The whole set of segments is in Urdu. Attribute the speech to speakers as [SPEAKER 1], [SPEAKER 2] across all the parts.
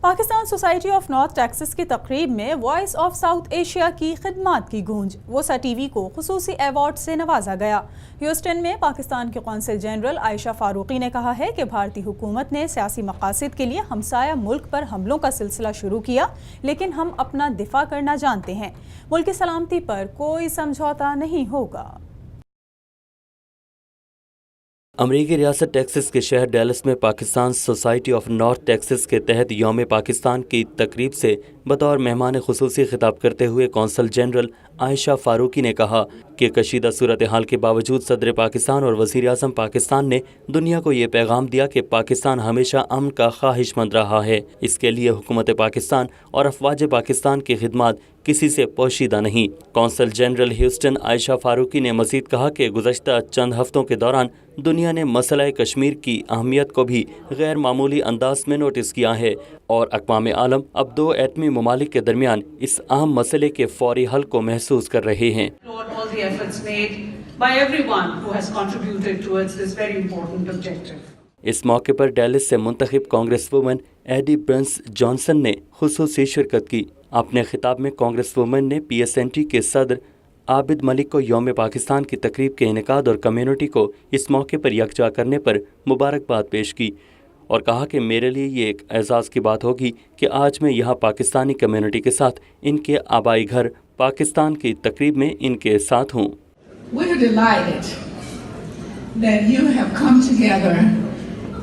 [SPEAKER 1] Pakistan society of North Texas کی تقریب میں وائس آف ساؤتھ ایشیا کی خدمات کی گونج. وسا ٹی وی کو خصوصی ایوارڈ سے نوازا گیا. ہیوسٹن میں پاکستان کے قونصل جنرل عائشہ فاروقی نے کہا ہے کہ بھارتی حکومت نے سیاسی مقاصد کے لیے ہمسایہ ملک پر حملوں کا سلسلہ شروع کیا، لیکن ہم اپنا دفاع کرنا جانتے ہیں. ملک کی سلامتی پر کوئی سمجھوتا نہیں ہوگا.
[SPEAKER 2] امریکی ریاست ٹیکسس کے شہر ڈیلس میں Pakistan society of North Texas کے تحت یوم پاکستان کی تقریب سے بطور مہمان خصوصی خطاب کرتے ہوئے قونصل جنرل عائشہ فاروقی نے کہا کہ کشیدہ صورتحال کے باوجود صدر پاکستان اور وزیر اعظم پاکستان نے دنیا کو یہ پیغام دیا کہ پاکستان ہمیشہ امن کا خواہش مند رہا ہے. اس کے لیے حکومت پاکستان اور افواج پاکستان کی خدمات کسی سے پوشیدہ نہیں. قونصل جنرل ہیوسٹن عائشہ فاروقی نے مزید کہا کہ گزشتہ چند ہفتوں کے دوران دنیا نے مسئلہ کشمیر کی اہمیت کو بھی غیر معمولی انداز میں نوٹس کیا ہے اور اقوام عالم اب دو ایٹمی ممالک کے درمیان اس اہم مسئلے کے فوری حل کو محسوس کر رہے ہیں. اس موقع پر ڈیلس سے منتخب کانگریس وومن ایڈی برنس جانسن نے خصوصی شرکت کی. اپنے خطاب میں کانگریس وومن نے PSNT کے صدر عابد ملک کو یوم پاکستان کی تقریب کے انعقاد اور کمیونٹی کو اس موقع پر یکجا کرنے پر مبارکباد پیش کی اور کہا کہ میرے لیے یہ ایک اعزاز کی بات ہوگی کہ آج میں یہاں پاکستانی کمیونٹی کے ساتھ ان کے آبائی گھر پاکستان کی تقریب میں ان کے ساتھ ہوں.
[SPEAKER 3] We're delighted that you have come together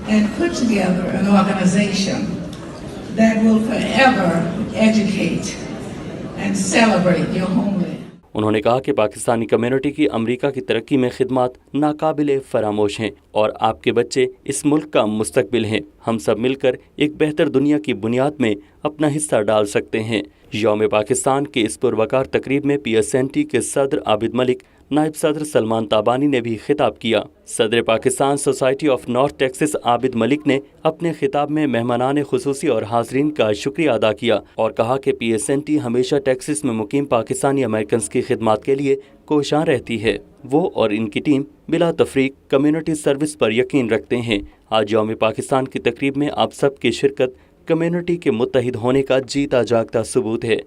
[SPEAKER 3] and put together an organization that will forever educate and celebrate your homeland.
[SPEAKER 2] انہوں نے کہا کہ پاکستانی کمیونٹی کی امریکہ کی ترقی میں خدمات ناقابل فراموش ہیں اور آپ کے بچے اس ملک کا مستقبل ہیں. ہم سب مل کر ایک بہتر دنیا کی بنیاد میں اپنا حصہ ڈال سکتے ہیں. یوم پاکستان کی اس پروقار تقریب میں PSNT کے صدر عابد ملک، نائب صدر سلمان تابانی نے بھی خطاب کیا. صدر Pakistan society of North Texas Abid Malik نے اپنے خطاب میں مہمانان خصوصی اور حاضرین کا شکریہ ادا کیا اور کہا کہ PSNT ہمیشہ ٹیکسس میں مقیم پاکستانی امریکنز کی خدمات کے لیے کوشاں رہتی ہے. وہ اور ان کی ٹیم بلا تفریق کمیونٹی سروس پر یقین رکھتے ہیں. آج یوم پاکستان کی تقریب میں آپ سب کی شرکت کمیونٹی کے متحد ہونے کا جیتا جاگتا ثبوت ہے.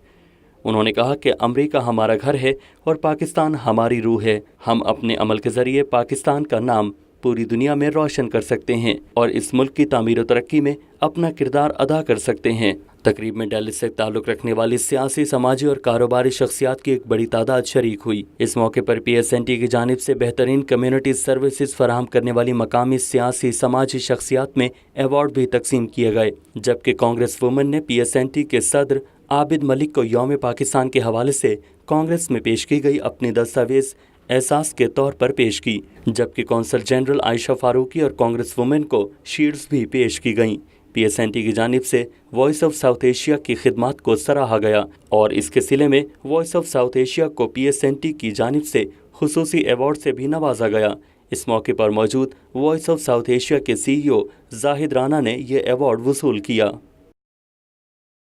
[SPEAKER 2] انہوں نے کہا کہ امریکہ ہمارا گھر ہے اور پاکستان ہماری روح ہے. ہم اپنے عمل کے ذریعے پاکستان کا نام پوری دنیا میں روشن کر سکتے ہیں اور اس ملک کی تعمیر و ترقی میں اپنا کردار ادا کر سکتے ہیں. تقریب میں ڈیلس سے تعلق رکھنے والی سیاسی، سماجی اور کاروباری شخصیات کی ایک بڑی تعداد شریک ہوئی. اس موقع پر PSNT کی جانب سے بہترین کمیونٹی سروسز فراہم کرنے والی مقامی سیاسی سماجی شخصیات میں ایوارڈ بھی تقسیم کیے گئے، جبکہ کانگریس وومن نے PSNT کے صدر عابد ملک کو یوم پاکستان کے حوالے سے کانگریس میں پیش کی گئی اپنی دستاویز احساس کے طور پر پیش کی، جبکہ قونصل جنرل عائشہ فاروقی اور کانگریس وومن کو شیلڈز بھی پیش کی گئیں. PSNT کی جانب سے وائس آف ساؤتھ ایشیا کی خدمات کو سراہا گیا اور اس کے صلے میں وائس آف ساؤتھ ایشیا کو PSNT کی جانب سے خصوصی ایوارڈ سے بھی نوازا گیا. اس موقع پر موجود وائس آف ساؤتھ ایشیا کے CEO زاہد رانا نے یہ ایوارڈ وصول کیا.